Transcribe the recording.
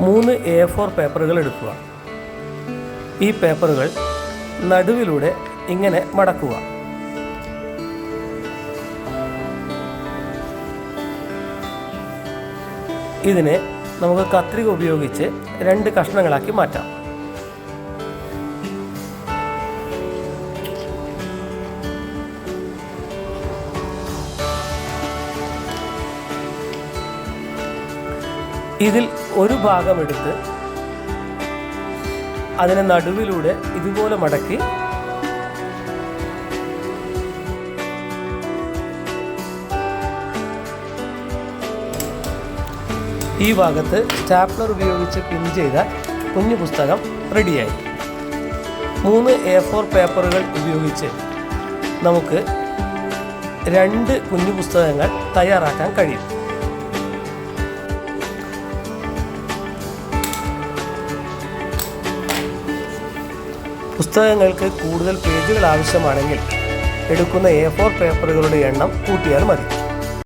3 A4 പേപ്പറുകൾ എടുക്കുക. ഈ പേപ്പറുകൾ നടുവിലൂടെ ഇങ്ങനെ മടക്കുക. ഇതിനെ നമുക്ക് കത്രിക ഉപയോഗിച്ച് 2 കഷ്ണങ്ങളാക്കി മാറ്റാം. ഇതിൽ ഒരു ഭാഗം എടുത്ത് അതിനെ നടുവിലൂടെ ഇതുപോലെ മടക്കി ഈ ഭാഗത്ത് സ്റ്റാപ്ലർ ഉപയോഗിച്ച് പിൻ ചെയ്ത കുഞ്ഞു പുസ്തകം റെഡിയായി. 3 A4 പേപ്പറുകൾ ഉപയോഗിച്ച് നമുക്ക് 2 കുഞ്ഞു പുസ്തകങ്ങൾ തയ്യാറാക്കാൻ കഴിയും. പുസ്തകങ്ങൾക്ക് കൂടുതൽ പേജുകൾ ആവശ്യമാണെങ്കിൽ എടുക്കുന്ന A4 പേപ്പറുകളുടെ എണ്ണം കൂട്ടിയാൽ മതി.